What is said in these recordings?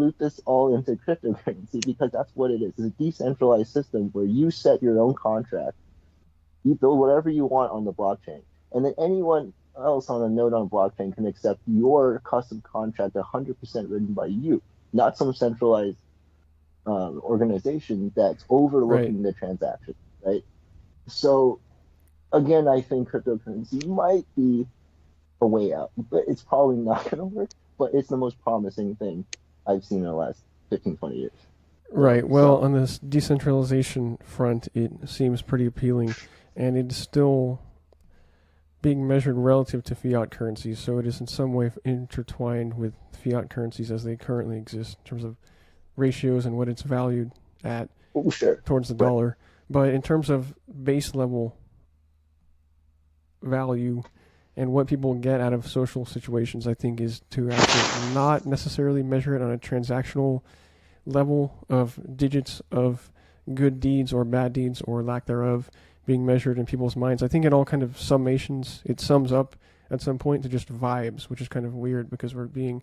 loop this all into cryptocurrency because that's what it is. It's a decentralized system where you set your own contract, you build whatever you want on the blockchain, and then anyone else on a node on a blockchain can accept your custom contract 100% written by you, not some centralized organization that's Right. overlooking the transaction, right? So again, I think cryptocurrency might be a way out, but it's probably not going to work. But it's the most promising thing I've seen in the last 15, 20 years. Right. Well, So on this decentralization front, it seems pretty appealing, and it's still being measured relative to fiat currencies. So it is in some way intertwined with fiat currencies as they currently exist in terms of ratios and what it's valued at oh, sure, towards the right. dollar. But in terms of base level value and what people get out of social situations, I think is to actually not necessarily measure it on a transactional level of digits of good deeds or bad deeds or lack thereof being measured in people's minds. I think it all kind of summations, it sums up at some point to just vibes, which is kind of weird because we're being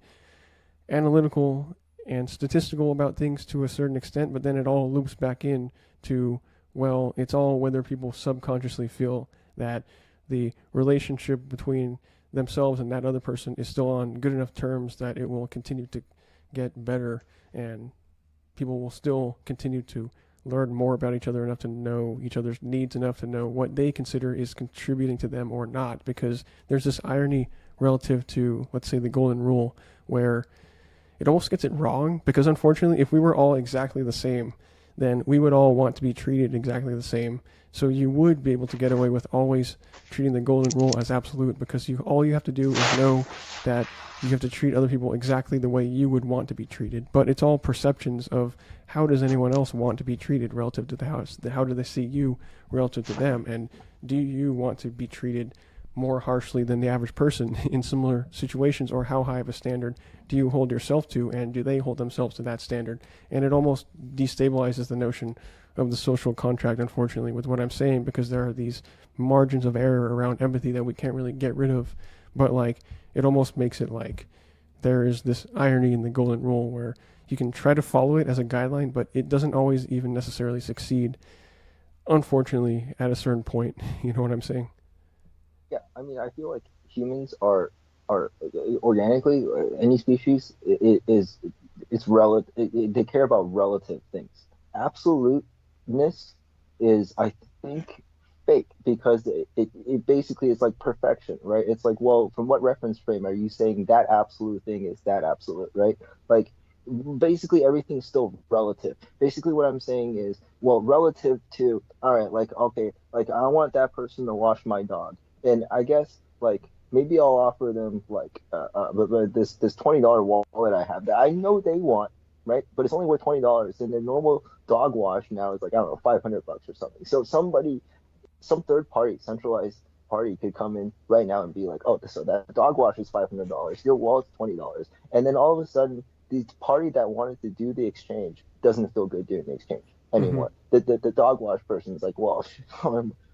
analytical and statistical about things to a certain extent, but then it all loops back in to, well, it's all whether people subconsciously feel that the relationship between themselves and that other person is still on good enough terms that it will continue to get better and people will still continue to learn more about each other enough to know each other's needs enough to know what they consider is contributing to them or not, because there's this irony relative to, let's say, the golden rule where it almost gets it wrong, because unfortunately if we were all exactly the same, then we would all want to be treated exactly the same. So you would be able to get away with always treating the golden rule as absolute, because all you have to do is know that you have to treat other people exactly the way you would want to be treated. But it's all perceptions of how does anyone else want to be treated relative to the house. How do they see you relative to them? And do you want to be treated more harshly than the average person in similar situations, or how high of a standard do you hold yourself to, and do they hold themselves to that standard? And it almost destabilizes the notion of the social contract, unfortunately, with what I'm saying, because there are these margins of error around empathy that we can't really get rid of. But like, it almost makes it like there is this irony in the golden rule where you can try to follow it as a guideline, but it doesn't always even necessarily succeed, unfortunately, at a certain point. You know what I'm saying? Yeah, I mean, I feel like humans are organically any species is it's relative. They care about relative things. Absoluteness is, I think, fake because it basically is like perfection, right? It's like, well, from what reference frame are you saying that absolute thing is that absolute, right? Like basically everything's still relative. Basically what I'm saying is, well, relative to, all right, like okay, like I want that person to wash my dog. And I guess like maybe I'll offer them like but this $20 wallet I have that I know they want, right? But it's only worth $20, and the normal dog wash now is like I don't know $500 or something. So somebody, some third party, centralized party could come in right now and be like, oh, so that dog wash is $500, your wallet's $20, and then all of a sudden the party that wanted to do the exchange doesn't feel good doing the exchange Mm-hmm. anymore. The dog wash person is like, well,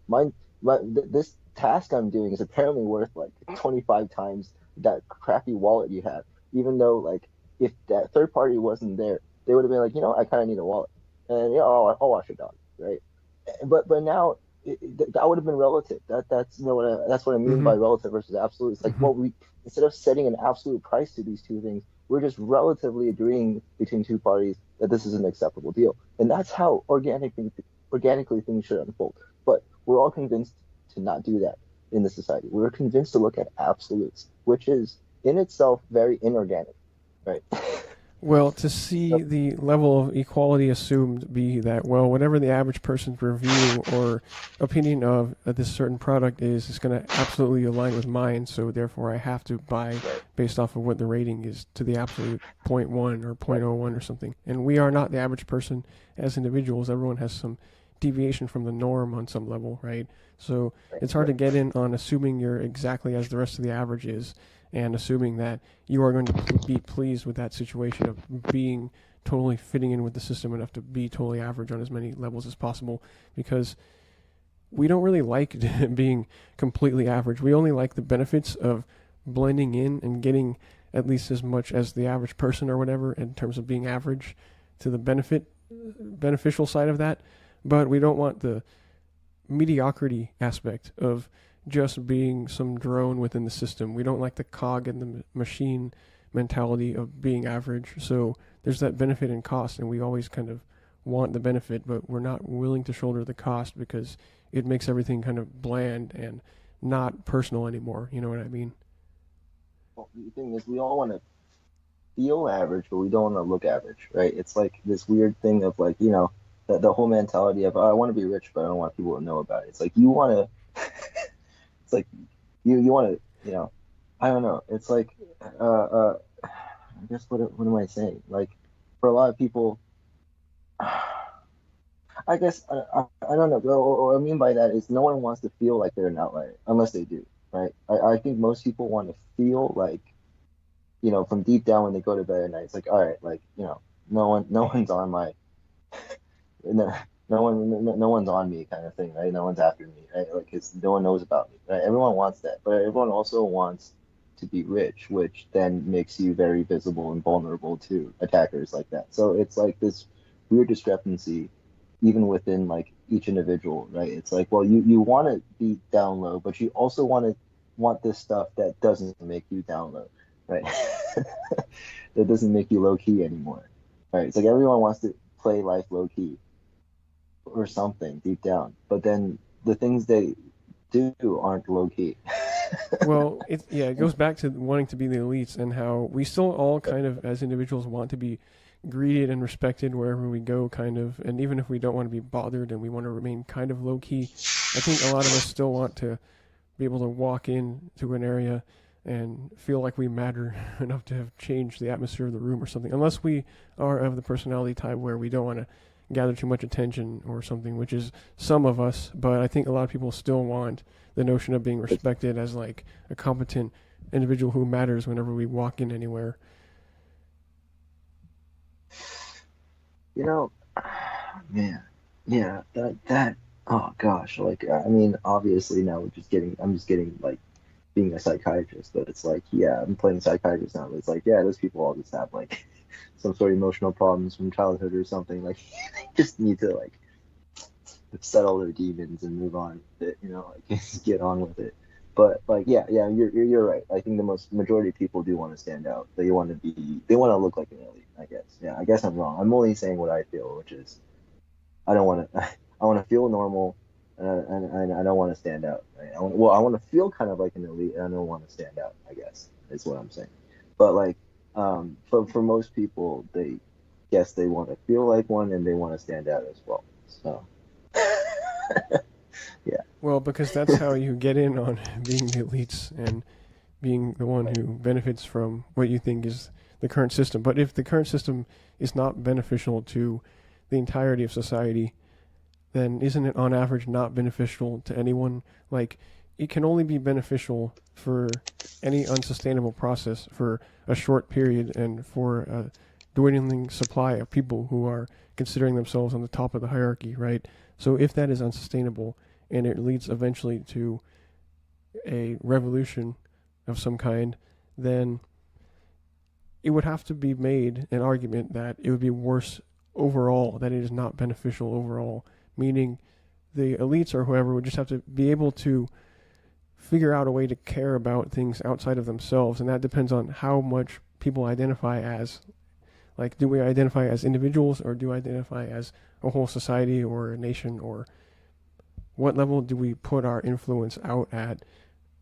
mine, this task I'm doing is apparently worth like 25 times that crappy wallet you have, even though like if that third party wasn't there, they would have been like, I kind of need a wallet, and I'll wash your dog, right? But now that would have been relative. That's what I mean Mm-hmm. by relative versus absolute. It's like, Mm-hmm. well, we instead of setting an absolute price to these two things, we're just relatively agreeing between two parties that this is an acceptable deal, and that's how organically things should unfold. But we're all convinced to not do that in the society. We're convinced to look at absolutes, which is in itself very inorganic, right? Well, to see the level of equality assumed be that, well, whatever the average person's review or opinion of this certain product is going to absolutely align with mine, so therefore I have to buy Right, based off of what the rating is to the absolute point 0.1 or zero point right, zero 0.01 or something. And we are not the average person as individuals. Everyone has some deviation from the norm on some level, right? So right, it's hard to right. get in on assuming you're exactly as the rest of the average is, and assuming that you are going to be pleased with that situation of being totally fitting in with the system enough to be totally average on as many levels as possible, because we don't really like being completely average. We only like the benefits of blending in and getting at least as much as the average person or whatever in terms of being average to the beneficial side of that. But we don't want the mediocrity aspect of just being some drone within the system. We don't like the cog in the machine mentality of being average. So there's that benefit and cost, and we always kind of want the benefit, but we're not willing to shoulder the cost because it makes everything kind of bland and not personal anymore. You know what I mean? Well, the thing is, we all want to feel average, but we don't want to look average, right? It's like this weird thing of like, the whole mentality of, oh, I want to be rich, but I don't want people to know about it. It's like you want to, it's like you want to, I don't know. It's like, I guess what am I saying? Like, for a lot of people, I guess I don't know. What I mean by that is no one wants to feel like they're an outlier unless they do, right? I think most people want to feel like, from deep down when they go to bed at night, it's like, all right, like, no one's on my, no, no one's on me kind of thing, right? No one's after me, right? Like, no one knows about me, right? Everyone wants that, but everyone also wants to be rich, which then makes you very visible and vulnerable to attackers like that. So it's like this weird discrepancy, even within like each individual, right? It's like, well, you want to be down low, but you also want this stuff that doesn't make you down low, right? That doesn't make you low key anymore, right? It's like everyone wants to play life low key or something deep down, but then the things they do aren't low key. Well, it goes back to wanting to be the elites and how we still all kind of, as individuals, want to be greeted and respected wherever we go, kind of. And even if we don't want to be bothered and we want to remain kind of low key, I think a lot of us still want to be able to walk into an area and feel like we matter enough to have changed the atmosphere of the room or something. Unless we are of the personality type where we don't want to gather too much attention or something, which is some of us. But I think a lot of people still want the notion of being respected as like a competent individual who matters whenever we walk in anywhere. Man, yeah, that oh gosh, like I mean, obviously now I'm just getting like being a psychiatrist, but it's like, yeah, I'm playing psychiatrist now, but it's like, yeah, those people all just have like some sort of emotional problems from childhood or something. Like they just need to like settle their demons and move on with it, like just get on with it. But like, yeah, you're right. I think the majority of people do want to stand out. They want to look like an elite, I guess. Yeah, I guess I'm wrong. I'm only saying what I feel, which is I don't want to. I want to feel normal, and I don't want to stand out. Right? I want to feel kind of like an elite, and I don't want to stand out. I guess is what I'm saying. But like, for most people, they guess they want to feel like one, and they want to stand out as well. So, yeah. Well, because that's how you get in on being the elites and being the one who benefits from what you think is the current system. But if the current system is not beneficial to the entirety of society, then isn't it on average not beneficial to anyone? Like, it can only be beneficial for any unsustainable process for a short period and for a dwindling supply of people who are considering themselves on the top of the hierarchy, right? So if that is unsustainable and it leads eventually to a revolution of some kind, then it would have to be made an argument that it would be worse overall, that it is not beneficial overall, meaning the elites or whoever would just have to be able to figure out a way to care about things outside of themselves, and that depends on how much people identify as. Like, do we identify as individuals or do we identify as a whole society or a nation, or what level do we put our influence out at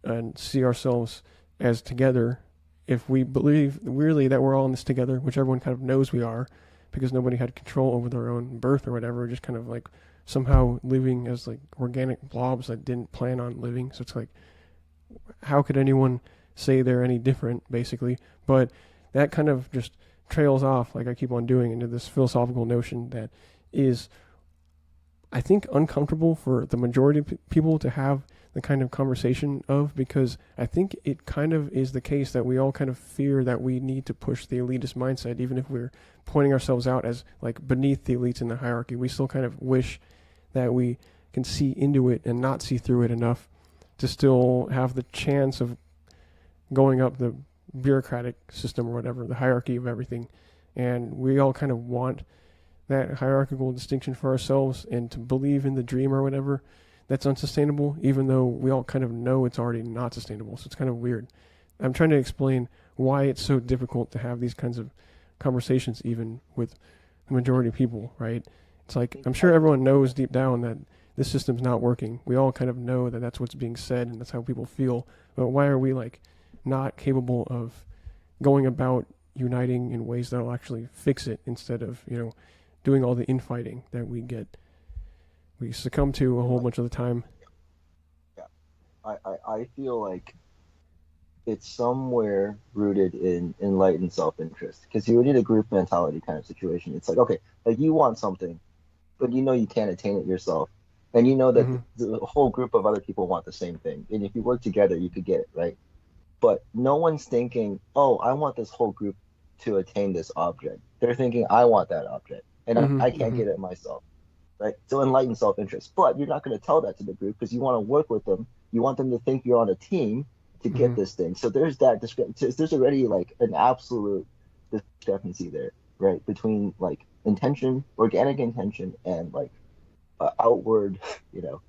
and see ourselves as together? If we believe really that we're all in this together, which everyone kind of knows we are, because nobody had control over their own birth or whatever, just kind of like somehow living as like organic blobs that didn't plan on living. So it's like, how could anyone say they're any different, basically? But that kind of just trails off, like I keep on doing, into this philosophical notion that is, I think, uncomfortable for the majority of people to have the kind of conversation of, because I think it kind of is the case that we all kind of fear that we need to push the elitist mindset, even if we're pointing ourselves out as like beneath the elites in the hierarchy. We still kind of wish that we can see into it and not see through it enough to still have the chance of going up the bureaucratic system or whatever, the hierarchy of everything. And we all kind of want that hierarchical distinction for ourselves and to believe in the dream or whatever that's unsustainable, even though we all kind of know it's already not sustainable. So it's kind of weird. I'm trying to explain why it's so difficult to have these kinds of conversations even with the majority of people, right? It's like, I'm sure everyone knows deep down that this system's not working. We all kind of know that that's what's being said and that's how people feel. But why are we like not capable of going about uniting in ways that'll actually fix it instead of, doing all the infighting that we succumb to a whole bunch of the time? Yeah, I feel like it's somewhere rooted in enlightened self-interest, because you need a group mentality kind of situation. It's like, okay, like you want something, but you know you can't attain it yourself, and you know that Mm-hmm. the whole group of other people want the same thing, and if you work together you could get it, right? But no one's thinking, oh, I want this whole group to attain this object. They're thinking, I want that object and I Mm-hmm. can't Mm-hmm. get it myself, right? So enlightened self-interest. But you're not going to tell that to the group because you want to work with them. You want them to think you're on a team to Mm-hmm. get this thing. So there's that discrepancy. There's already like an absolute discrepancy there, right? Between like intention, organic intention, and like outward, you know,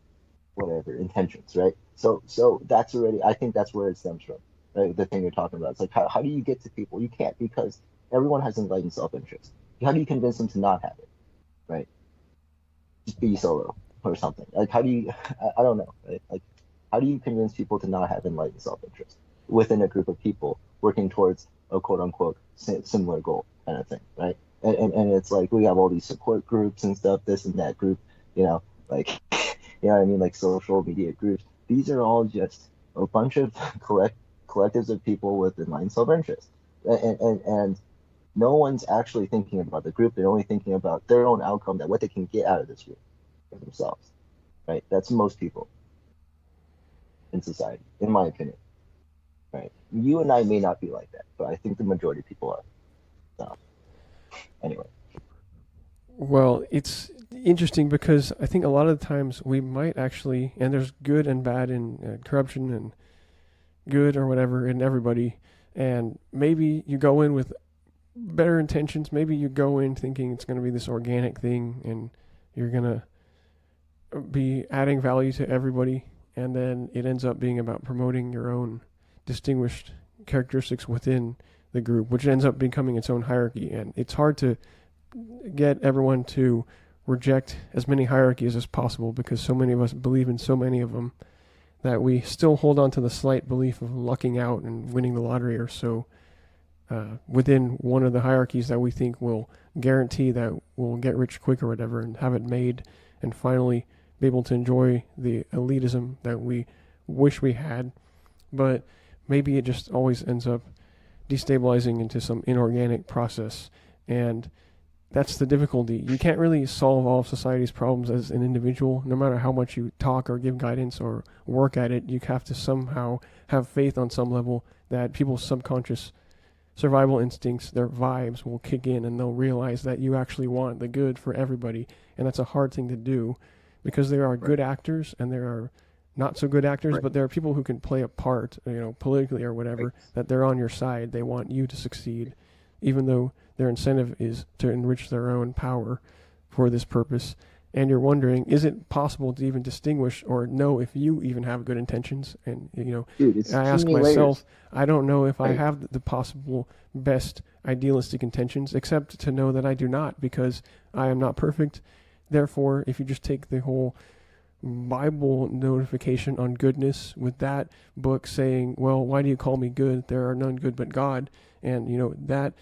whatever intentions, right? So that's already, I think that's where it stems from, right? The thing you're talking about. It's like how do you get to people? You can't, because everyone has enlightened self-interest. How do you convince them to not have it, right? Just be solo or something. Like how do you? I don't know, right? Like how do you convince people to not have enlightened self-interest within a group of people working towards a quote unquote similar goal kind of thing, right? And it's like we have all these support groups and stuff, this and that group, like you know what I mean, like social media groups. These are all just a bunch of collectives of people with enlightened self-interest, and no one's actually thinking about the group. They're only thinking about their own outcome, that what they can get out of this group for themselves, right? That's most people in society, in my opinion, right? You and I may not be like that, but I think the majority of people are. So anyway, Well, it's interesting because I think a lot of the times we might actually, and there's good and bad in corruption and good or whatever in everybody. And maybe you go in with better intentions. Maybe you go in thinking it's going to be this organic thing and you're going to be adding value to everybody. And then it ends up being about promoting your own distinguished characteristics within the group, which ends up becoming its own hierarchy. And it's hard to get everyone to reject as many hierarchies as possible because so many of us believe in so many of them that we still hold on to the slight belief of lucking out and winning the lottery or so within one of the hierarchies that we think will guarantee that we'll get rich quick or whatever and have it made and finally be able to enjoy the elitism that we wish we had. But maybe it just always ends up destabilizing into some inorganic process. And that's the difficulty. You can't really solve all of society's problems as an individual, no matter how much you talk or give guidance or work at it. You have to somehow have faith on some level that people's subconscious survival instincts, their vibes will kick in and they'll realize that you actually want the good for everybody. And that's a hard thing to do because there are right, good actors and there are not so good actors, right, but there are people who can play a part, politically or right. whatever, that they're on your side. They want you to succeed, even though their incentive is to enrich their own power for this purpose. And you're wondering, is it possible to even distinguish or know if you even have good intentions? And, Dude, it's I too ask many layers, myself, I don't know if I right? have the possible best idealistic intentions, except to know that I do not because I am not perfect. Therefore, if you just take the whole Bible notification on goodness with that book saying, well, why do you call me good? There are none good but God. And, that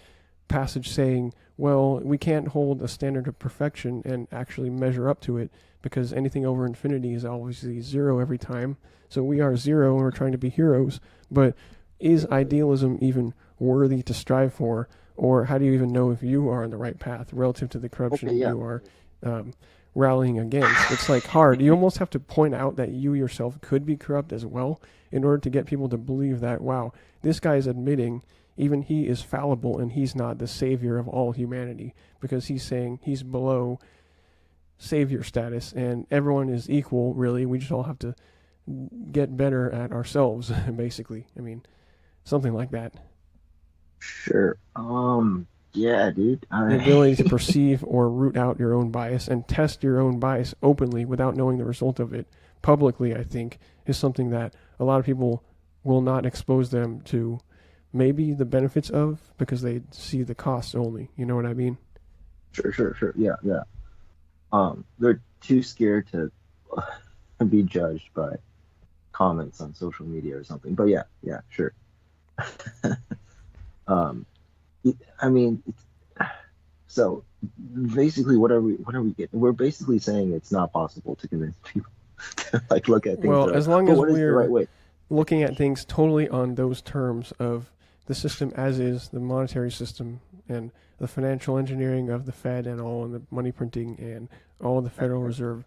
passage saying, well, we can't hold a standard of perfection and actually measure up to it because anything over infinity is obviously zero every time. So we are zero and we're trying to be heroes. But is idealism even worthy to strive for? Or how do you even know if you are on the right path relative to the Okay, corruption yeah, you are um, rallying against? It's like hard. You almost have to point out that you yourself could be corrupt as well in order to get people to believe that, wow, this guy is admitting even he is fallible and he's not the savior of all humanity because he's saying he's below savior status and everyone is equal, really. We just all have to get better at ourselves, basically. I mean, something like that. Sure. Yeah, dude. The ability to perceive or root out your own bias and test your own bias openly without knowing the result of it publicly, I think, is something that a lot of people will not expose them to maybe the benefits of because they see the costs only. You know what I mean? Sure, sure, sure. Yeah, yeah. They're too scared to be judged by comments on social media or something. But yeah, yeah, sure. Um, I mean, so basically, what are we getting? We're basically saying it's not possible to convince people to like look at things Well, the right. as long But as what is the right we're way? looking at things totally on those terms of the system as is, the monetary system, and the financial engineering of the Fed and all, and the money printing and all the Federal Reserve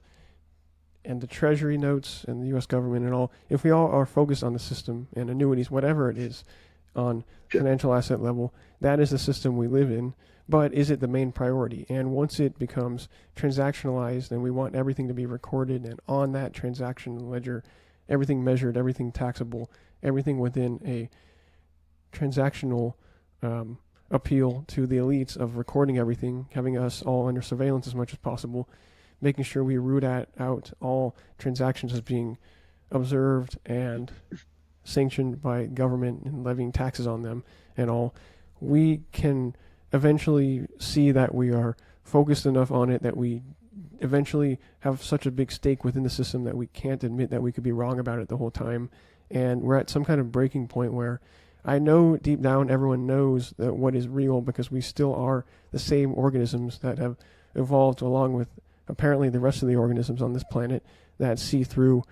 and the Treasury notes and the U.S. government and all, if we all are focused on the system and annuities, whatever it is, on Sure. financial asset level, that is the system we live in. But is it the main priority? And once it becomes transactionalized and we want everything to be recorded and on that transaction ledger, everything measured, everything taxable, everything within a transactional appeal to the elites of recording everything, having us all under surveillance as much as possible, making sure we root out all transactions as being observed and sanctioned by government and levying taxes on them and all, we can eventually see that we are focused enough on it that we eventually have such a big stake within the system that we can't admit that we could be wrong about it the whole time. And we're at some kind of breaking point where I know deep down everyone knows that what is real because we still are the same organisms that have evolved along with apparently the rest of the organisms on this planet that see through.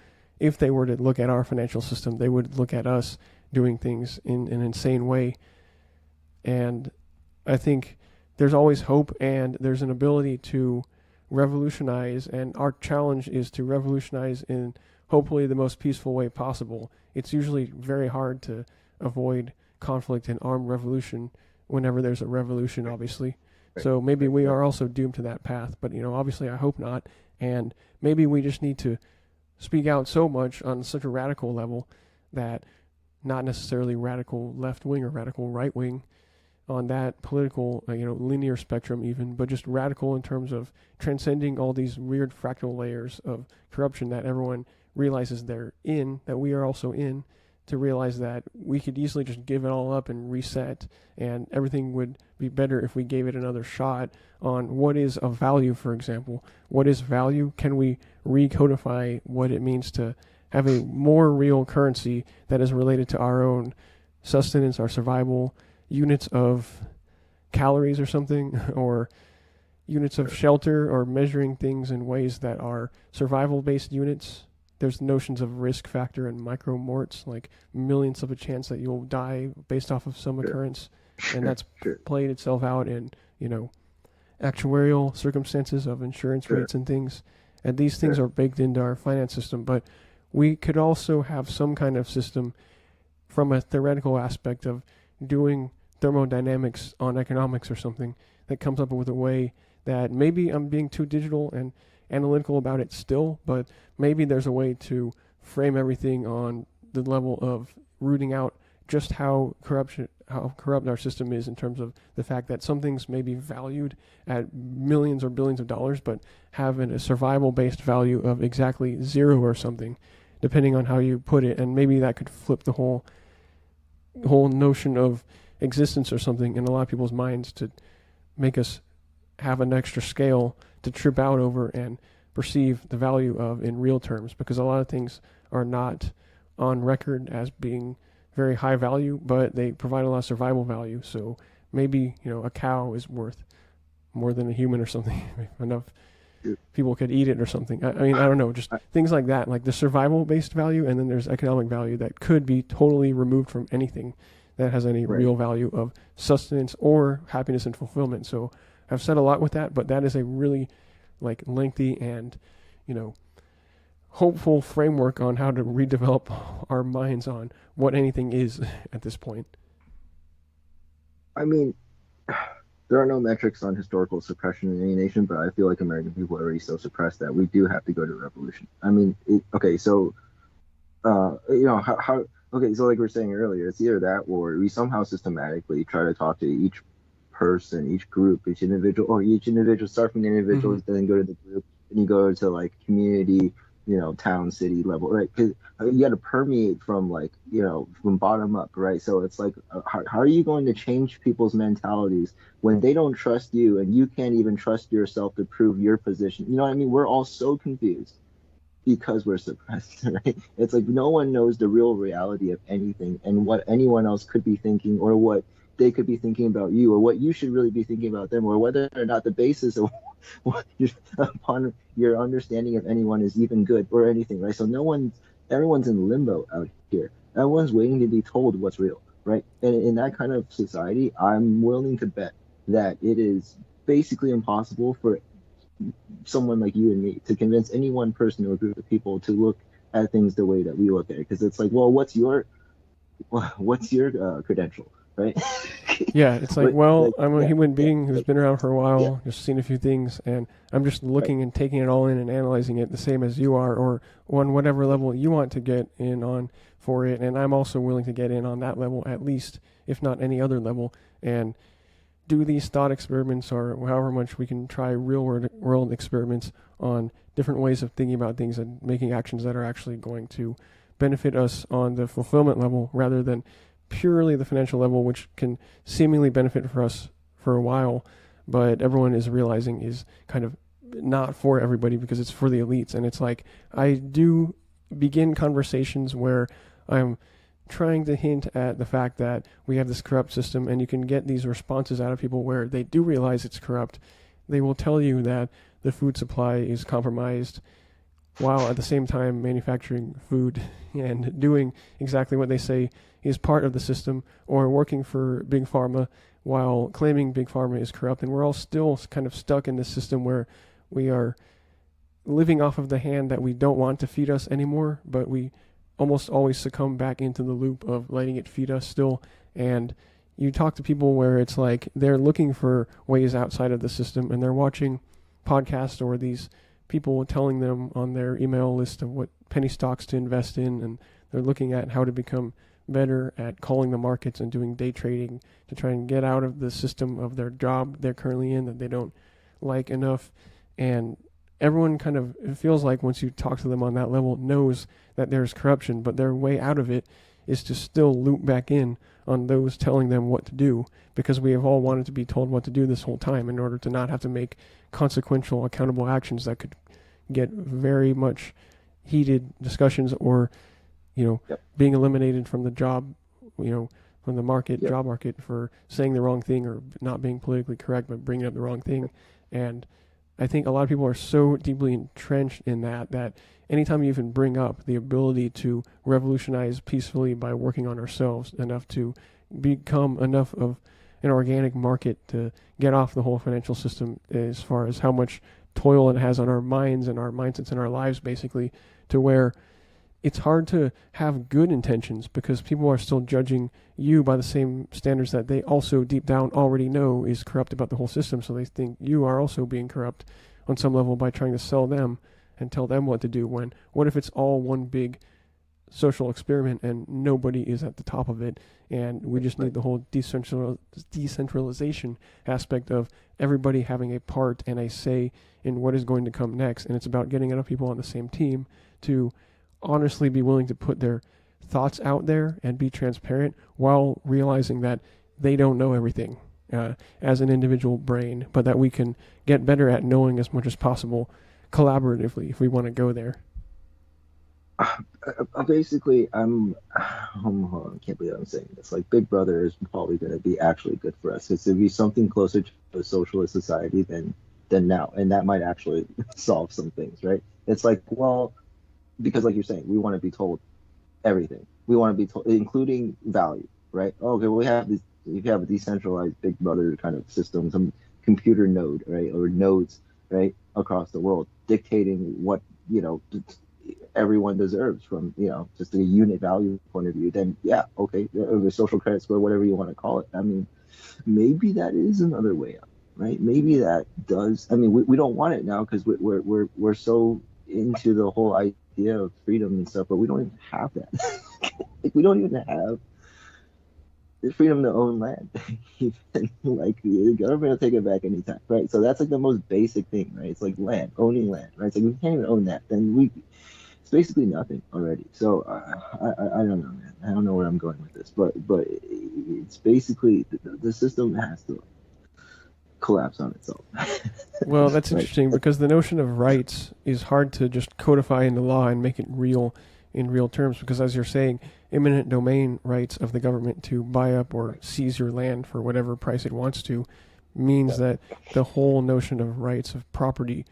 If they were to look at our financial system, they would look at us doing things in an insane way. And I think there's always hope and there's an ability to revolutionize. And our challenge is to revolutionize in hopefully the most peaceful way possible. It's usually very hard to avoid conflict and armed revolution whenever there's a revolution, obviously. Right, So maybe right, we right. are also doomed to that path. But, obviously I hope not. And maybe we just need to speak out so much on such a radical level that not necessarily radical left wing or radical right wing on that political, linear spectrum even, but just radical in terms of transcending all these weird fractal layers of corruption that everyone realizes they're in, that we are also in, to realize that we could easily just give it all up and reset, and everything would be better if we gave it another shot on what is of value, for example. What is value? Can we recodify what it means to have a more real currency that is related to our own sustenance, our survival, units of calories or something, or units of shelter, or measuring things in ways that are survival based units. There's notions of risk factor and micromorts, like millions of a chance that you'll die based off of some Sure, occurrence, and sure, that's sure, played itself out in actuarial circumstances of insurance sure, rates and things. And these things sure. are baked into our finance system, but we could also have some kind of system from a theoretical aspect of doing thermodynamics on economics or something that comes up with a way that maybe I'm being too digital and analytical about it still, but maybe there's a way to frame everything on the level of rooting out just how corrupt our system is in terms of the fact that some things may be valued at millions or billions of dollars, but have a survival based value of exactly zero or something, depending on how you put it. And maybe that could flip the whole notion of existence or something in a lot of people's minds to make us have an extra scale to trip out over and perceive the value of in real terms, because a lot of things are not on record as being very high value, but they provide a lot of survival value. So maybe a cow is worth more than a human or something. Enough people could eat it or something. I mean, I don't know, just I, things like that, like the survival based value, and then there's economic value that could be totally removed from anything that has any right. real value of sustenance or happiness and fulfillment. So I've said a lot with that, but that is a really like lengthy and you know hopeful framework on how to redevelop our minds on what anything is at this point. I mean, there are no metrics on historical suppression in any nation, but I feel like American people are already so suppressed that we do have to go to revolution. I mean, okay, so how Okay, so like we were saying earlier, it's either that or we somehow systematically try to talk to each person, each group, each individual, or each individual, start from the Hmm. individuals, then go to the group, then you go to like community, town, city level, right? Because you got to permeate from like, from bottom up, right? So it's like, how are you going to change people's mentalities when they don't trust you and you can't even trust yourself to prove your position? You know what I mean? We're all so confused because we're suppressed, right? It's like no one knows the real reality of anything and what anyone else could be thinking or what they could be thinking about you or what you should really be thinking about them or whether or not the basis of what upon your understanding of anyone is even good or anything, right? So everyone's in limbo out here. Everyone's waiting to be told what's real, right? And in that kind of society, I'm willing to bet that it is basically impossible for someone like you and me to convince any one person or group of people to look at things the way that we look at it because it's like, well, what's your credential, right? Yeah, it's like, But well, like, I'm a yeah, human yeah, being who's like, been around for a yeah, while, just seen a few things, and I'm just right, looking and taking it all in and analyzing it the same as you are, or on whatever level you want to get in on for it. And I'm also willing to get in on that level, at least, if not any other level, and do these thought experiments or however much we can try real world experiments on different ways of thinking about things and making actions that are actually going to benefit us on the fulfillment level rather than purely the financial level, which can seemingly benefit for us for a while, but everyone is realizing is kind of not for everybody because it's for the elites. And it's like I do begin conversations where I'm trying to hint at the fact that we have this corrupt system, and you can get these responses out of people where they do realize it's corrupt. They will tell you that the food supply is compromised while at the same time manufacturing food and doing exactly what they say is part of the system, or working for Big Pharma while claiming Big Pharma is corrupt. And we're all still kind of stuck in this system where we are living off of the hand that we don't want to feed us anymore, but we almost always succumb back into the loop of letting it feed us still. And you talk to people where it's like they're looking for ways outside of the system and they're watching podcasts or these people telling them on their email list of what penny stocks to invest in, and they're looking at how to become better at calling the markets and doing day trading to try and get out of the system of their job they're currently in that they don't like enough. And everyone kind of, it feels like once you talk to them on that level, knows that there's corruption, but their way out of it is to still loop back in on those telling them what to do, because we have all wanted to be told what to do this whole time in order to not have to make consequential, accountable actions that could get very much heated discussions, or yep, being eliminated from the job, from the market, yep, job market, for saying the wrong thing or not being politically correct but bringing up the wrong thing. And I think a lot of people are so deeply entrenched in that anytime you even bring up the ability to revolutionize peacefully by working on ourselves enough to become enough of an organic market to get off the whole financial system, as far as how much toil it has on our minds and our mindsets and our lives, basically, to where it's hard to have good intentions because people are still judging you by the same standards that they also deep down already know is corrupt about the whole system. So they think you are also being corrupt on some level by trying to sell them and tell them what to do, when what if it's all one big social experiment and nobody is at the top of it, and we just right. need the whole decentralization aspect of everybody having a part and a say in what is going to come next. And it's about getting enough people on the same team to honestly be willing to put their thoughts out there and be transparent while realizing that they don't know everything as an individual brain, but that we can get better at knowing as much as possible collaboratively if we want to go there. Basically, hold on, I can't believe I'm saying this. Like, Big Brother is probably going to be actually good for us. It's to be something closer to a socialist society than now, and that might actually solve some things, right? It's like, well, because like you're saying, we want to be told everything. We want to be told, including value, right? Okay, well, we have a decentralized Big Brother kind of system, some computer node, right, or nodes, right, across the world, dictating what everyone deserves from just a unit value point of view. Then yeah, okay, the social credit score, whatever you want to call it. I mean, maybe that is another way out, right? Maybe that does. I mean, we don't want it now because we're so into the whole idea of freedom and stuff, but we don't even have that. Like, we don't even have the freedom to own land. Even, like the government will take it back anytime, right? So that's like the most basic thing, right? It's like land, owning land, right? It's like we can't even own that. Then we, it's basically nothing already. So I don't know, man. I don't know where I'm going with this, but it's basically the system has to collapse on itself, Well, that's right? interesting because the notion of rights is hard to just codify into law and make it real in real terms because, as you're saying, eminent domain rights of the government to buy up or seize your land for whatever price it wants to means that the whole notion of rights of property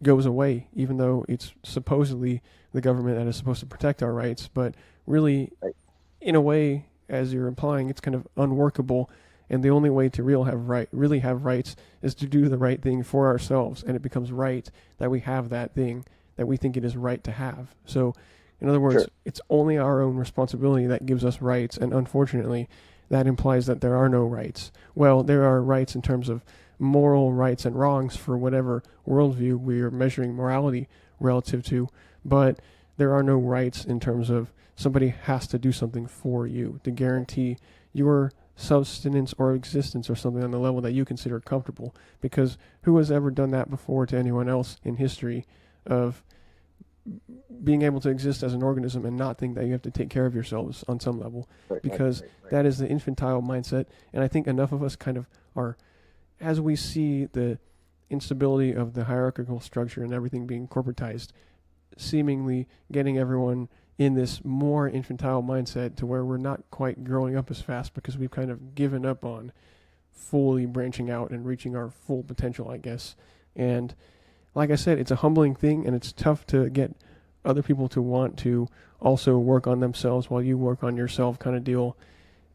goes away, even though it's supposedly the government that is supposed to protect our rights. But really, Right. in a way, as you're implying, it's kind of unworkable. And the only way to really have rights is to do the right thing for ourselves, and it becomes right that we have that thing that we think it is right to have. So, in other words, Sure. it's only our own responsibility that gives us rights, and unfortunately, that implies that there are no rights. Well, there are rights in terms of moral rights and wrongs for whatever worldview we are measuring morality relative to, but there are no rights in terms of somebody has to do something for you to guarantee your subsistence or existence or something on the level that you consider comfortable. Because who has ever done that before to anyone else in history of being able to exist as an organism and not think that you have to take care of yourselves on some level? Because that is the infantile mindset. And I think enough of us kind of are, as we see the instability of the hierarchical structure and everything being corporatized, seemingly getting everyone in this more infantile mindset to where we're not quite growing up as fast because we've kind of given up on fully branching out and reaching our full potential, I guess. And like I said, it's a humbling thing, and it's tough to get other people to want to also work on themselves while you work on yourself kind of deal.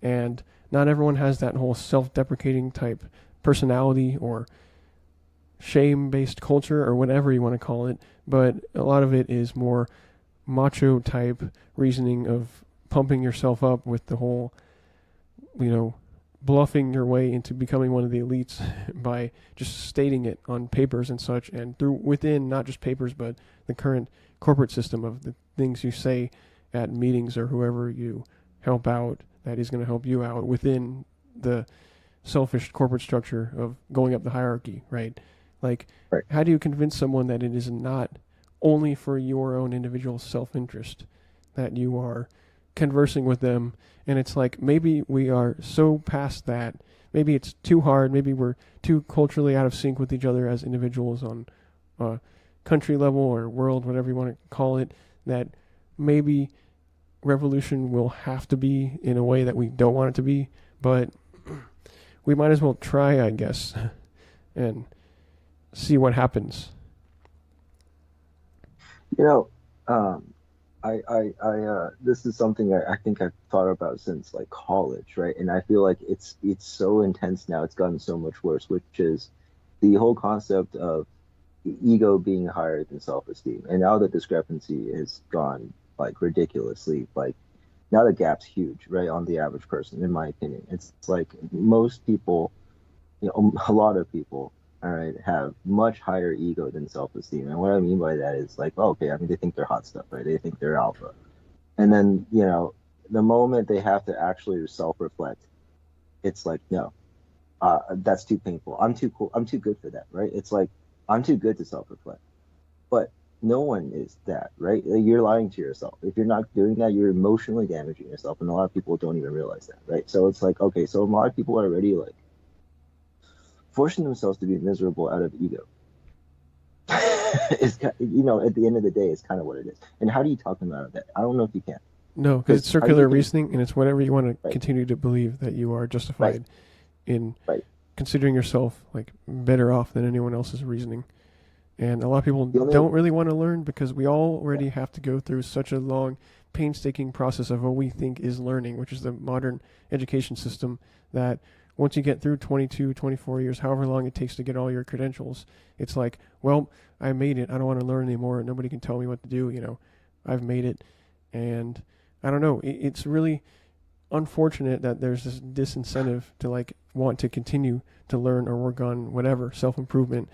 And not everyone has that whole self-deprecating type personality or shame-based culture or whatever you want to call it, but a lot of it is more macho type reasoning of pumping yourself up with the whole, bluffing your way into becoming one of the elites by just stating it on papers and such, and through within not just papers but the current corporate system of the things you say at meetings or whoever you help out that is going to help you out within the selfish corporate structure of going up the hierarchy, right? Like, Right. how do you convince someone that it is not only for your own individual self-interest that you are conversing with them? And it's like, maybe we are so past that. Maybe it's too hard. Maybe we're too culturally out of sync with each other as individuals on a country level or world, whatever you want to call it, that maybe revolution will have to be in a way that we don't want it to be. But we might as well try, I guess, and see what happens. You know, this is something I think I've thought about since like college, right? And I feel like it's so intense now. It's gotten so much worse, which is the whole concept of ego being higher than self-esteem. And now the discrepancy has gone like ridiculously, like now the gap's huge, right, on the average person, in my opinion. It's like most people, a lot of people, all right, have much higher ego than self-esteem. And what I mean by that is like, oh, okay, I mean, they think they're hot stuff, right? They think they're alpha. And then, the moment they have to actually self-reflect, it's like, no, that's too painful. I'm too cool. I'm too good for that, right? It's like, I'm too good to self-reflect. But no one is that, right? You're lying to yourself. If you're not doing that, you're emotionally damaging yourself. And a lot of people don't even realize that, right? So it's like, okay, so a lot of people are already like, forcing themselves to be miserable out of ego is, at the end of the day, is kind of what it is. And how do you talk them out of that? I don't know if you can. No, because it's circular Can, reasoning, and it's whatever you want to right, continue to believe that you are justified in right. considering yourself like better off than anyone else's reasoning. And a lot of people The only, don't really want to learn because we already yeah, have to go through such a long, painstaking process of what we think is learning, which is the modern education system, that once you get through 22, 24 years, however long it takes to get all your credentials, it's like, well, I made it. I don't want to learn anymore. Nobody can tell me what to do. I've made it. And I don't know. It's really unfortunate that there's this disincentive to like want to continue to learn or work on whatever self-improvement,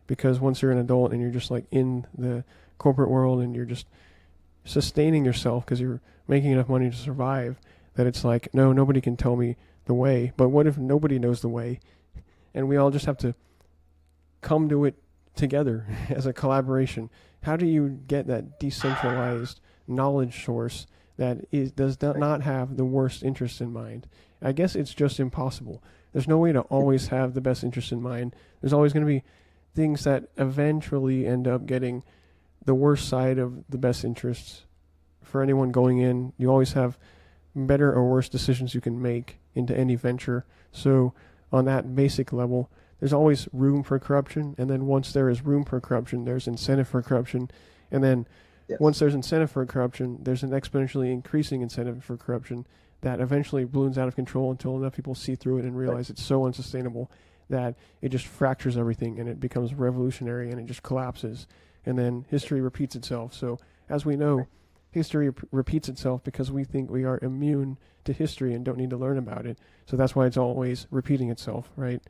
because once you're an adult and you're just like in the corporate world and you're just sustaining yourself because you're making enough money to survive, that it's like, no, nobody can tell me the way. But what if nobody knows the way, and we all just have to come to it together as a collaboration? How do you get that decentralized knowledge source that does not have the worst interest in mind? I guess it's just impossible. There's no way to always have the best interest in mind. There's always going to be things that eventually end up getting the worst side of the best interests. For anyone going in, you always have better or worse decisions you can make into any venture. So on that basic level, there's always room for corruption, and then once there is room for corruption, there's incentive for corruption, and then once there's incentive for corruption, there's an exponentially increasing incentive for corruption that eventually balloons out of control until enough people see through it and realize it's so unsustainable that it just fractures everything and it becomes revolutionary and it just collapses, and then history repeats itself. So as we know, history repeats itself because we think we are immune to history and don't need to learn about it. So that's why it's always repeating itself, right?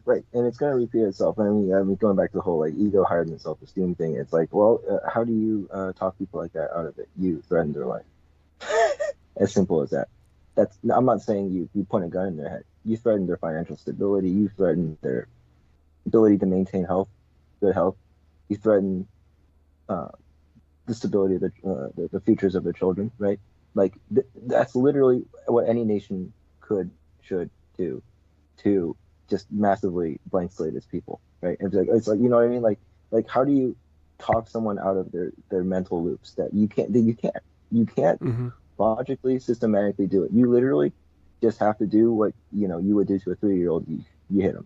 Right, and it's going to repeat itself. I mean, going back to the whole like ego higher than self-esteem thing. It's like, well, how do you talk people like that out of it? You threaten their life. As simple as that. I'm not saying you point a gun in their head. You threaten their financial stability. You threaten their ability to maintain good health. You threaten the stability of the futures of their children. Right? Like that's literally what any nation should do to just massively blank slate its people, right? It's like you know what I mean? Like how do you talk someone out of their mental loops that you can't Mm-hmm. logically, systematically do it. You literally just have to do what you would do to a 3-year-old. You hit them.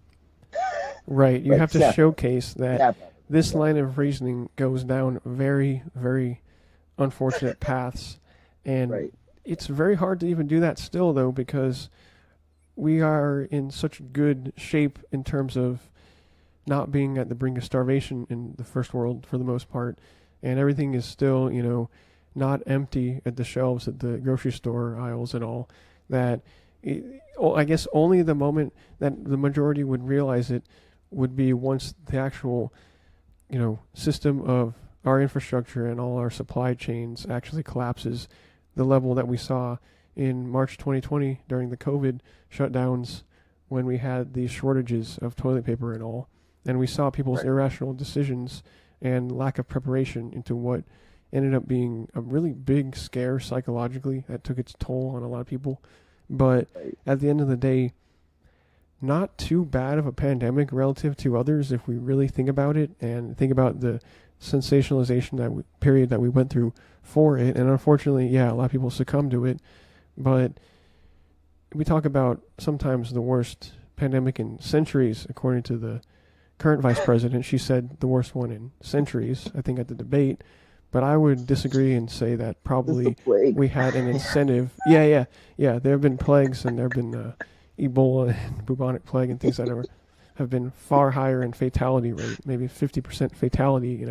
Right. You Like, have to snap. showcase that Snap. this line of reasoning goes down very, very unfortunate paths, and Right. it's very hard to even do that still, though, because we are in such good shape in terms of not being at the brink of starvation in the first world for the most part, and everything is still, not empty at the shelves at the grocery store aisles and all, that I guess only the moment that the majority would realize it would be once the actual, system of our infrastructure and all our supply chains actually collapses, the level that we saw in March 2020 during the COVID shutdowns, when we had these shortages of toilet paper and all, and we saw people's irrational decisions and lack of preparation into what ended up being a really big scare psychologically that took its toll on a lot of people. But at the end of the day, not too bad of a pandemic relative to others if we really think about it and think about the sensationalization period that we went through for it. And unfortunately, a lot of people succumbed to it. But we talk about sometimes the worst pandemic in centuries, according to the current vice president. She said the worst one in centuries, I think, at the debate. But I would disagree and say that probably we had an incentive. Yeah. There have been plagues, and there have been Ebola and bubonic plague and things that have been far higher in fatality rate, maybe 50% fatality,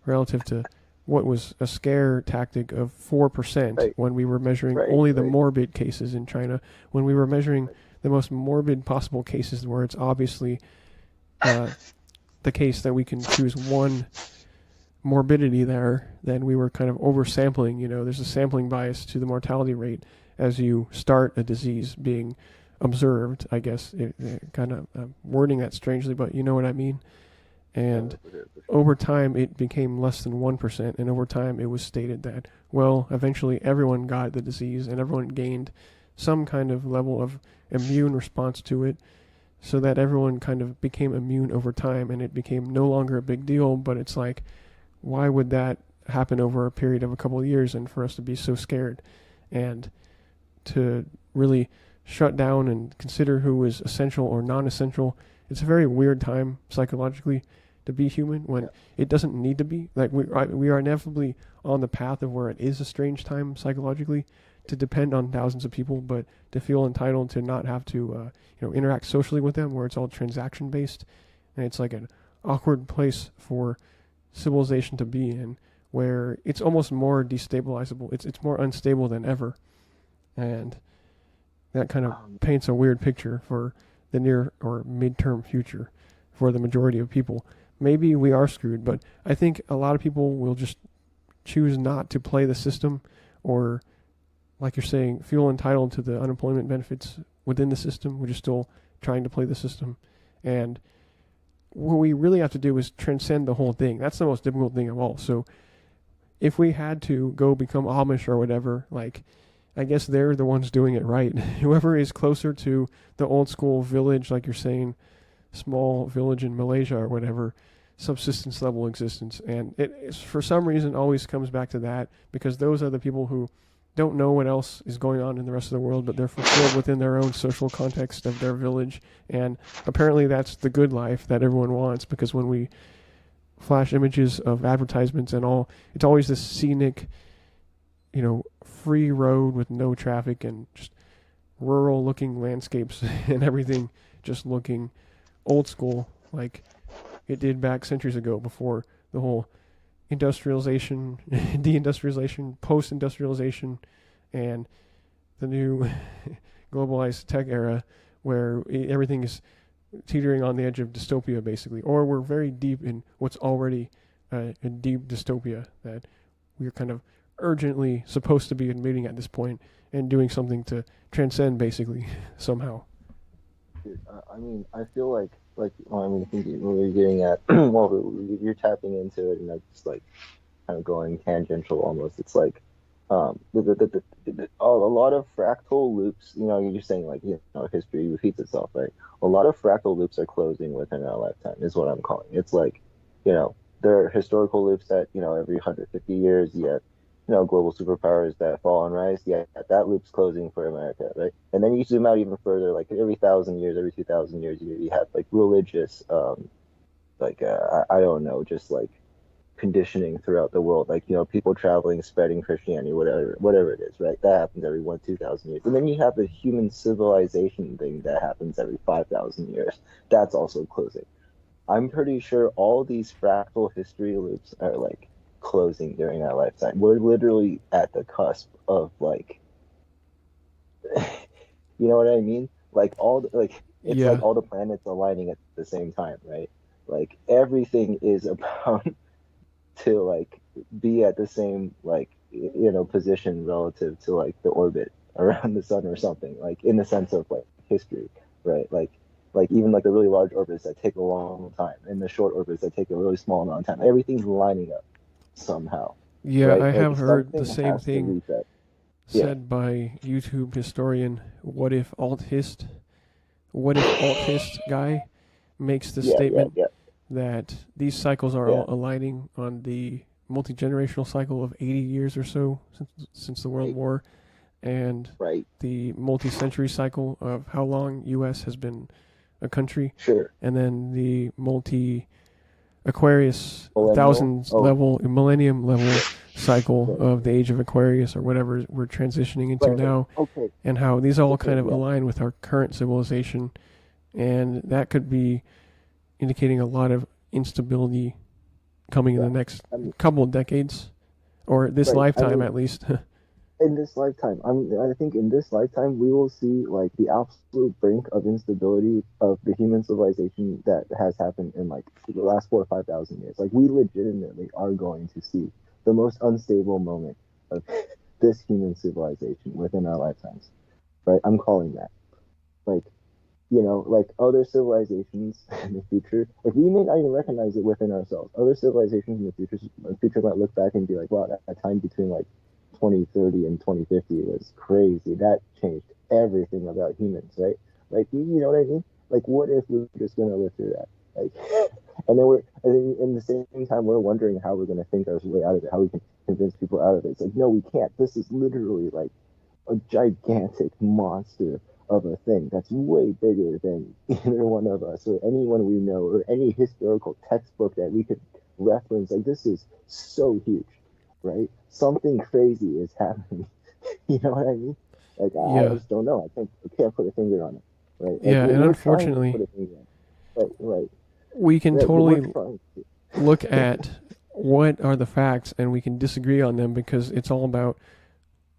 relative to what was a scare tactic of 4% when we were measuring only the morbid cases in China, when we were measuring the most morbid possible cases where it's obviously the case that we can choose one morbidity there, then we were kind of oversampling. There's a sampling bias to the mortality rate as you start a disease being observed, I guess, kind of wording that strangely, but you know what I mean. And over time, it became less than 1%. And over time, it was stated that, well, eventually everyone got the disease and everyone gained some kind of level of immune response to it, so that everyone kind of became immune over time, and it became no longer a big deal. But it's like, why would that happen over a period of a couple of years and for us to be so scared and to really shut down and consider who is essential or non-essential? It's a very weird time psychologically to be human when it doesn't need to be. Like we are inevitably on the path of where it is a strange time psychologically to depend on thousands of people, but to feel entitled to not have to interact socially with them, where it's all transaction based, and it's like an awkward place for civilization to be in, where it's almost more destabilizable. It's more unstable than ever, and that kind of paints a weird picture for the near or midterm future for the majority of people. Maybe we are screwed, but I think a lot of people will just choose not to play the system, or, like you're saying, feel entitled to the unemployment benefits within the system. We're just still trying to play the system. And what we really have to do is transcend the whole thing. That's the most difficult thing of all. So if we had to go become Amish or whatever, like, I guess they're the ones doing it right. Whoever is closer to the old school village, like you're saying, small village in Malaysia or whatever, subsistence level existence. And it for some reason always comes back to that, because those are the people who don't know what else is going on in the rest of the world, but they're fulfilled within their own social context of their village. And apparently that's the good life that everyone wants, because when we flash images of advertisements and all, it's always this scenic, free road with no traffic and just rural looking landscapes and everything just looking old school, like it did back centuries ago, before the whole industrialization, deindustrialization, post-industrialization, and the new globalized tech era, where everything is teetering on the edge of dystopia, basically. Or we're very deep in what's already a deep dystopia that we're kind of urgently supposed to be admitting at this point and doing something to transcend, basically, somehow. I mean, I feel like, I think what you're getting at, well, you're tapping into it, and that's like kind of going tangential almost. It's like, a lot of fractal loops. You're saying like, history repeats itself, right? A lot of fractal loops are closing within our lifetime, is what I'm calling. It's like, there are historical loops that, every 150 years, you have, global superpowers that fall and rise. Yeah, that loop's closing for America, right? And then you zoom out even further, like every 1,000 years, every 2,000 years, you have like religious, I don't know, just like conditioning throughout the world, like people traveling, spreading Christianity, whatever it is, right? That happens every 2,000 years. And then you have the human civilization thing that happens every 5,000 years. That's also closing. I'm pretty sure all these fractal history loops are like closing during our lifetime. We're literally at the cusp of like, you know what I mean? Like it's Yeah. like all the planets aligning at the same time, right? Like everything is about to like be at the same like position relative to like the orbit around the sun or something, like in the sense of like history, right? Like even like the really large orbits that take a long time and the short orbits that take a really small amount of time, everything's lining up somehow, Yeah, right? I Like have heard the something same has to thing reset. Yeah, said by YouTube historian What if alt hist guy makes the yeah, yeah, statement yeah, that these cycles are yeah. all aligning on the multi-generational cycle of 80 years or so since the World Right, War, and right. the multi-century cycle of how long U.S. has been a country, Sure. and then the Aquarius Millennial. thousands Oh, level, millennium level cycle right, of the age of Aquarius or whatever we're transitioning into right, right. now, Okay, and how these all okay, kind of yeah. align with our current civilization, and that could be indicating a lot of instability coming in the Yeah. next I mean, couple of decades, or this right. I lifetime mean, at least. in this lifetime, I think in this lifetime we will see like the absolute brink of instability of the human civilization that has happened in like the last 4 or 5 thousand years. Like we legitimately are going to see the most unstable moment of this human civilization within our lifetimes. Right? I'm calling that. Like like other civilizations in the future, like we may not even recognize it within ourselves. Other civilizations in the future might look back and be like, wow, that time between like 2030 and 2050 was crazy. That changed everything about humans, right? Like, you know what I mean? Like, what if we're just gonna live through that? Like, and then in the same time, we're wondering how we're gonna think our way out of it, how we can convince people out of it. It's like, no, we can't. This is literally like a gigantic monster of a thing that's way bigger than either one of us or anyone we know or any historical textbook that we could reference. Like this is so huge, right? Something crazy is happening. You know what I mean? Like I Yeah, just don't know. I can't put a finger on it, right? Like yeah, and we're trying to put unfortunately, a finger on it, right? we can Right. We're totally trying to. look at what are the facts and we can disagree on them, because it's all about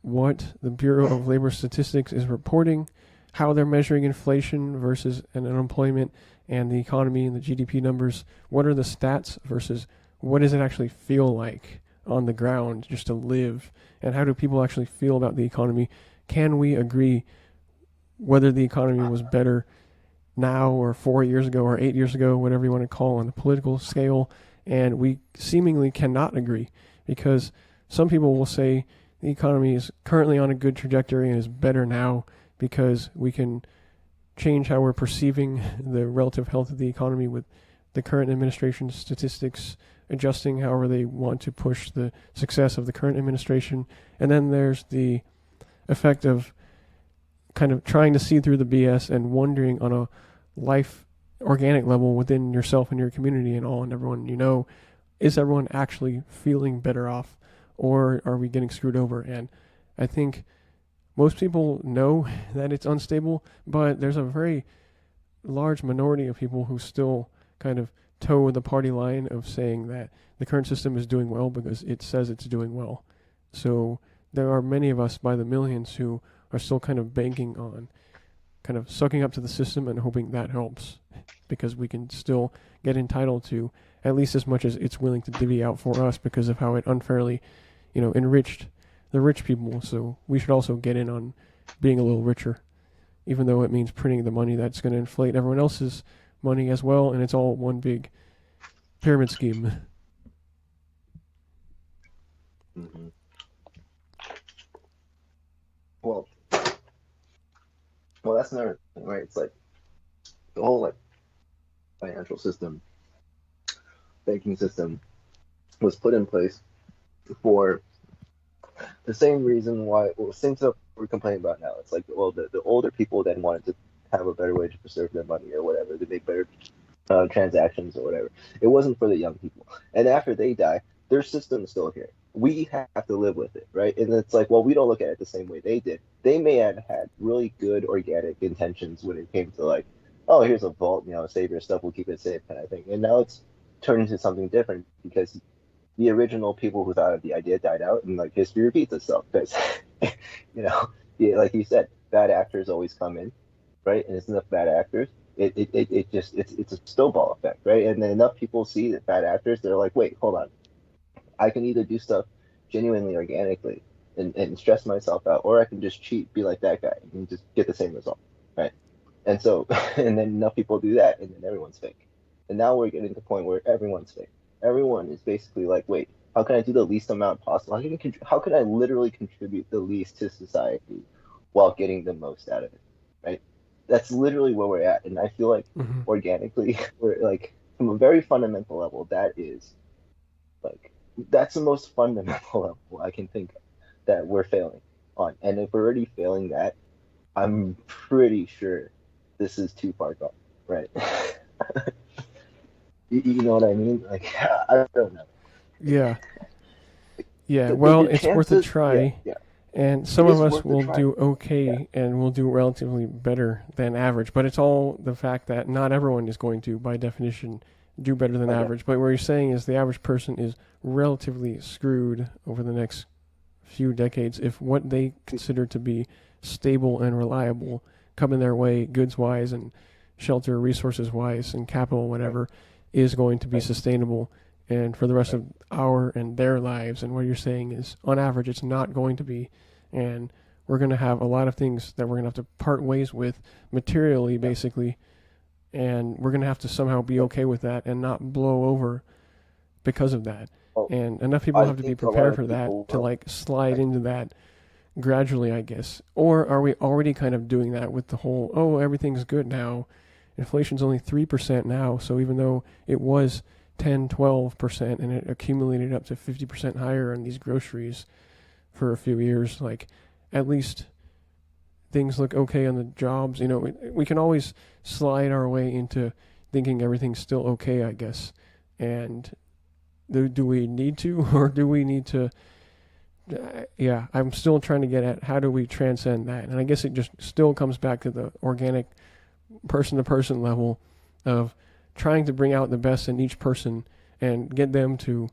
what the Bureau of Labor Statistics is reporting, how they're measuring inflation versus an unemployment and the economy and the GDP numbers. What are the stats versus what does it actually feel like on the ground just to live? And how do people actually feel about the economy? Can we agree whether the economy was better now or 4 years ago or 8 years ago, whatever you want to call on the political scale? And we seemingly cannot agree, because some people will say the economy is currently on a good trajectory and is better now because we can change how we're perceiving the relative health of the economy with the current administration's statistics, adjusting however they want to push the success of the current administration. And then there's the effect of kind of trying to see through the BS and wondering on a life organic level within yourself and your community and all and everyone you know, is everyone actually feeling better off, or are we getting screwed over? And I think most people know that it's unstable, but there's a very large minority of people who still kind of toe the party line of saying that the current system is doing well because it says it's doing well. So there are many of us by the millions who are still kind of banking on kind of sucking up to the system and hoping that helps, because we can still get entitled to at least as much as it's willing to divvy out for us because of how it unfairly, enriched the rich people. So we should also get in on being a little richer, even though it means printing the money that's going to inflate everyone else's money as well, and it's all one big pyramid scheme. Mm-hmm. Well, that's another thing, right? It's like the whole financial system, banking system was put in place for the same reason why, same stuff we're complaining about now. It's like, well, the older people then wanted to have a better way to preserve their money or whatever, to make better transactions or whatever. It wasn't for the young people. And after they die, their system is still here. We have to live with it, right? And it's like, well, we don't look at it the same way they did. They may have had really good organic intentions when it came to like, oh, here's a vault, save your stuff, we'll keep it safe kind of thing. And now it's turned into something different because the original people who thought of the idea died out, and like history repeats itself because, like you said, bad actors always come in, right? And it's enough bad actors, it's a snowball effect, right? And then enough people see that bad actors, they're like, wait, hold on, I can either do stuff genuinely organically and stress myself out, or I can just cheat, be like that guy, and just get the same result, right? And so, and then enough people do that, and then everyone's fake. And now we're getting to the point where everyone's fake. Everyone is basically like, wait, how can I do the least amount possible? How can I literally contribute the least to society while getting the most out of it, right? That's literally where we're at. And I feel like organically, we're like, from a very fundamental level, that's the most fundamental level I can think of that we're failing on. And if we're already failing that, I'm pretty sure this is too far gone, right? You know what I mean? Like, I don't know. Yeah. Well, it's worth a try. Yeah. And some of us will do okay and will do relatively better than average. But it's all the fact that not everyone is going to, by definition, do better than average. But what you're saying is the average person is relatively screwed over the next few decades if what they consider to be stable and reliable coming their way, goods-wise and shelter, resources-wise, and capital, whatever, is going to be sustainable and for the rest of our and their lives. And what you're saying is, on average, it's not going to be. And we're going to have a lot of things that we're going to have to part ways with materially, basically. And we're going to have to somehow be okay with that and not blow over because of that. And enough people have to be prepared for that to like slide into that gradually, I guess. Or are we already kind of doing that with the whole, oh, everything's good now. Inflation's only 3% now. So even though it was 10, 12% and it accumulated up to 50% higher on these groceries for a few years, like at least things look okay on the jobs. We can always slide our way into thinking everything's still okay, I guess. And do we need to, or do we need to? I'm still trying to get at how do we transcend that. And I guess it just still comes back to the organic person-to-person level of trying to bring out the best in each person and get them to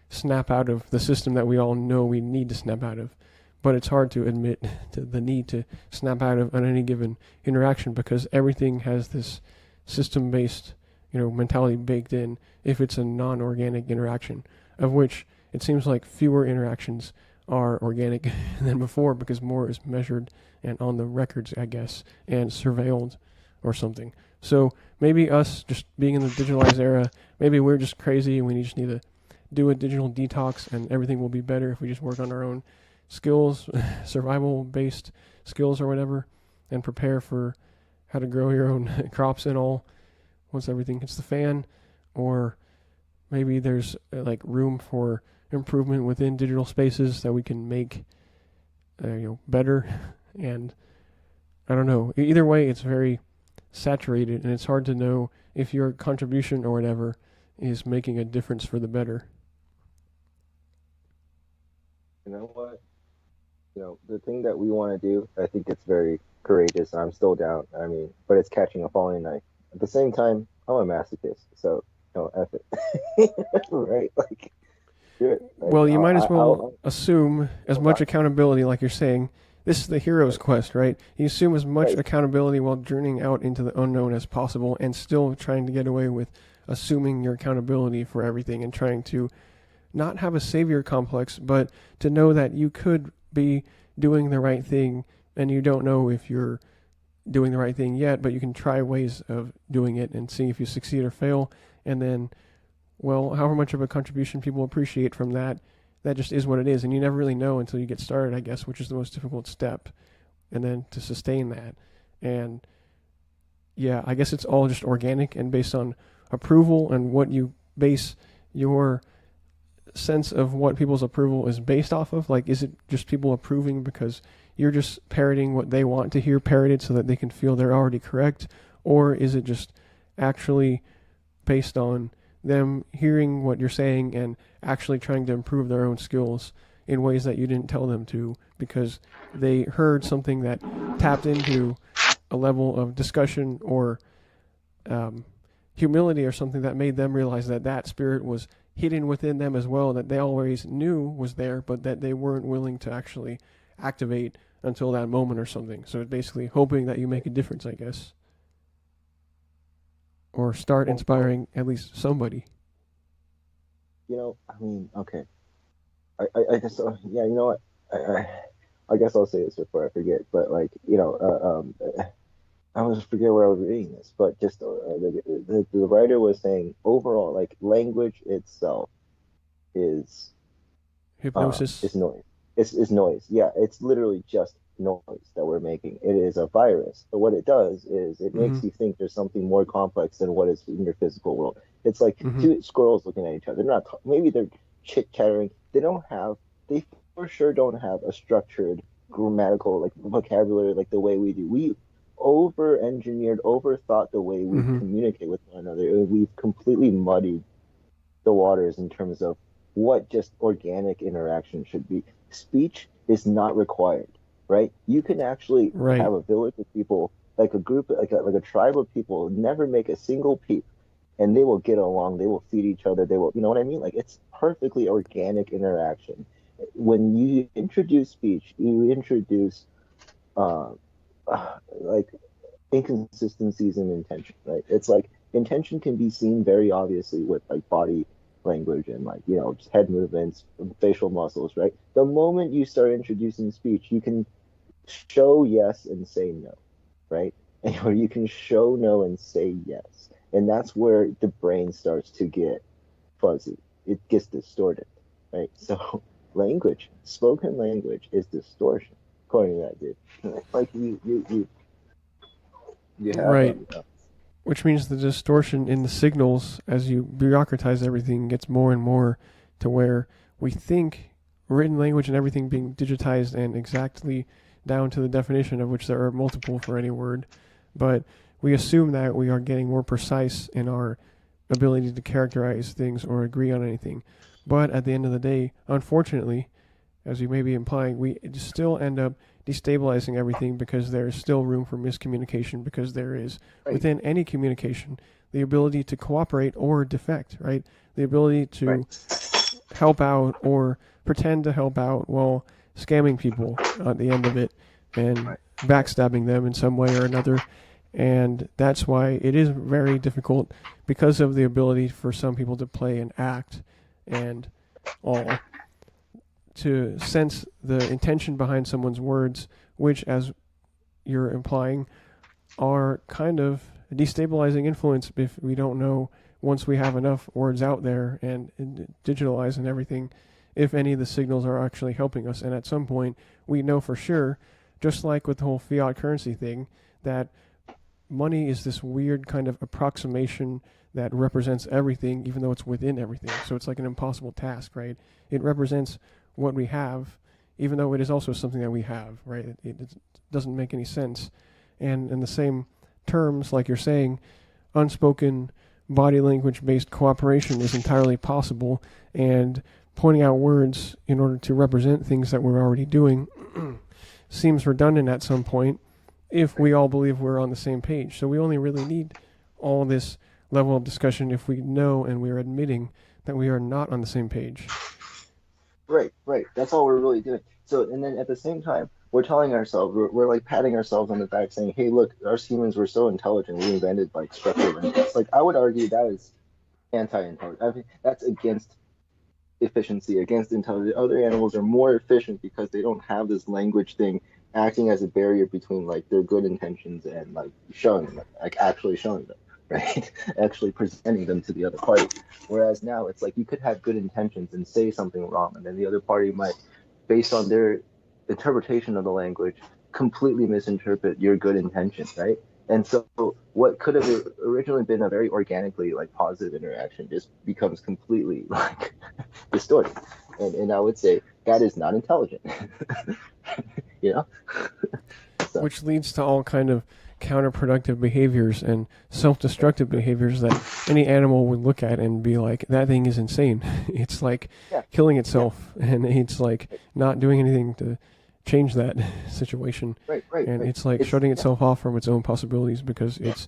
snap out of the system that we all know we need to snap out of. But it's hard to admit to the need to snap out of on any given interaction because everything has this system-based, mentality baked in if it's a non-organic interaction, of which it seems like fewer interactions are organic than before because more is measured and on the records, I guess, and surveilled or something. So maybe us just being in the digitalized era, maybe we're just crazy and we just need to do a digital detox and everything will be better if we just work on our own skills, survival-based skills or whatever, and prepare for how to grow your own crops and all once everything hits the fan. Or maybe there's like room for improvement within digital spaces that we can make better. And I don't know. Either way, it's very saturated, and it's hard to know if your contribution or whatever is making a difference for the better. You know what? The thing that we want to do, I think it's very courageous, and I'm still down. I mean, but it's catching a falling knife. At the same time, I'm a masochist, so F it. Right? Like, do it. Like, well, you might as well assume as much accountability, like you're saying. This is the hero's quest, right? You assume as much accountability while journeying out into the unknown as possible and still trying to get away with assuming your accountability for everything and trying to not have a savior complex, but to know that you could be doing the right thing and you don't know if you're doing the right thing yet, but you can try ways of doing it and see if you succeed or fail. And then, well, however much of a contribution people appreciate from that, that just is what it is. And you never really know until you get started, I guess, which is the most difficult step. And then to sustain that. And yeah, I guess it's all just organic and based on approval and what you base your sense of what people's approval is based off of. Like, is it just people approving because you're just parroting what they want to hear parroted so that they can feel they're already correct? Or is it just actually based on them hearing what you're saying and actually trying to improve their own skills in ways that you didn't tell them to because they heard something that tapped into a level of discussion or humility or something that made them realize that that spirit was hidden within them as well, that they always knew was there, but that they weren't willing to actually activate until that moment or something. So it's basically hoping that you make a difference, I guess. Or start inspiring at least somebody. I mean, okay. I guess, yeah, you know what? I guess I'll say this before I forget, but like, I always forget where I was reading this, but just the writer was saying overall, like language itself is hypnosis. Is noise. It's noise. Yeah, it's literally just noise that we're making. It is a virus. But what it does is it makes you think there's something more complex than what is in your physical world. It's like two squirrels looking at each other. They're not. Maybe they're chit chattering. They for sure don't have a structured grammatical like vocabulary like the way we do. We over-engineered, overthought the way we communicate with one another. We've completely muddied the waters in terms of what just organic interaction should be. Speech is not required, right? You can actually have a village of people, like a group, like a tribe of people, never make a single peep, and they will get along. They will feed each other. They will, you know what I mean? Like it's perfectly organic interaction. When you introduce speech, you introduce like inconsistencies in intention, right? It's like intention can be seen very obviously with like body language and like just head movements, facial muscles, right? The moment you start introducing speech, you can show yes and say no, right? Or you can show no and say yes, and that's where the brain starts to get fuzzy. It gets distorted, right? So language, spoken language, is distortion, according to that dude. Like you have right. Which means the distortion in the signals as you bureaucratize everything gets more and more to where we think written language and everything being digitized and exactly down to the definition of which there are multiple for any word, but we assume that we are getting more precise in our ability to characterize things or agree on anything. But at the end of the day, unfortunately, as you may be implying, we still end up destabilizing everything because there is still room for miscommunication, because there is, within any communication, the ability to cooperate or defect, right? The ability to help out or pretend to help out while scamming people at the end of it and backstabbing them in some way or another. And that's why it is very difficult because of the ability for some people to play and act. And all to sense the intention behind someone's words, which, as you're implying, are kind of a destabilizing influence if we don't know, once we have enough words out there and digitalized and everything, if any of the signals are actually helping us. And at some point, we know for sure, just like with the whole fiat currency thing, that money is this weird kind of approximation that represents everything, even though it's within everything. So it's like an impossible task, right? It represents what we have, even though it is also something that we have, right? It doesn't make any sense. And in the same terms, like you're saying, unspoken body language based cooperation is entirely possible, and pointing out words in order to represent things that we're already doing seems redundant at some point if we all believe we're on the same page. So we only really need all this level of discussion if we know and we're admitting that we are not on the same page. Right, right. That's all we're really doing. So, and then at the same time, we're telling ourselves, we're like patting ourselves on the back, saying, "Hey, look, us humans were so intelligent. We invented like structured language." Like, I would argue that is anti-intelligent. I mean, that's against efficiency, against intelligence. Other animals are more efficient because they don't have this language thing acting as a barrier between like their good intentions and like showing them, like actually showing them, right? Actually presenting them to the other party. Whereas now it's like you could have good intentions and say something wrong, and then the other party might, based on their interpretation of the language, completely misinterpret your good intentions, right? And so what could have originally been a very organically like positive interaction just becomes completely like distorted. And I would say that is not intelligent. You know? So. Which leads to all kind of counterproductive behaviors and self-destructive behaviors that any animal would look at and be like, that thing is insane. It's like killing itself, and it's like not doing anything to change that situation. Right, and it's like shutting itself off from its own possibilities because it's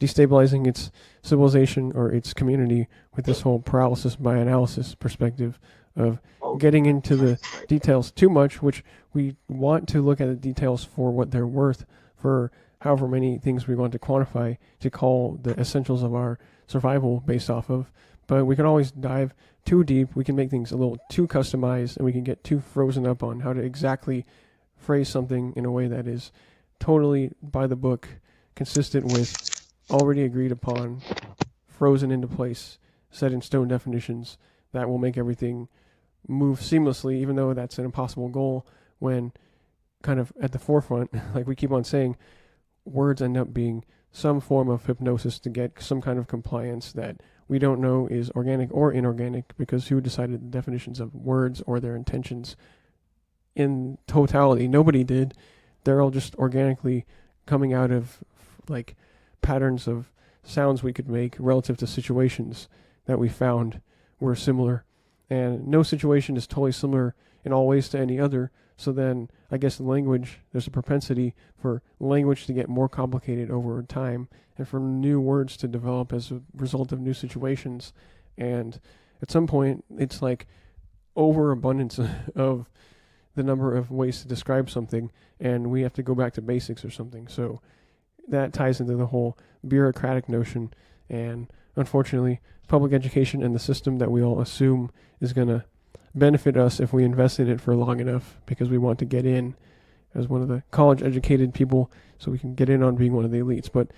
destabilizing its civilization or its community with this whole paralysis by analysis perspective of getting into the details too much, which we want to look at the details for what they're worth, for however many things we want to quantify to call the essentials of our survival based off of. But we can always dive too deep. We can make things a little too customized, and we can get too frozen up on how to exactly phrase something in a way that is totally by the book, consistent with already agreed upon, frozen into place, set in stone definitions that will make everything move seamlessly, even though that's an impossible goal when kind of at the forefront, like we keep on saying, words end up being some form of hypnosis to get some kind of compliance that we don't know is organic or inorganic, because who decided the definitions of words or their intentions in totality? Nobody did. They're all just organically coming out of like patterns of sounds we could make relative to situations that we found were similar. And no situation is totally similar in all ways to any other. So then I guess the language, there's a propensity for language to get more complicated over time and for new words to develop as a result of new situations. And at some point, it's like overabundance of the number of ways to describe something, and we have to go back to basics or something. So that ties into the whole bureaucratic notion. And unfortunately, public education and the system that we all assume is going to benefit us if we invest in it for long enough, because we want to get in as one of the college educated people so we can get in on being one of the elites. But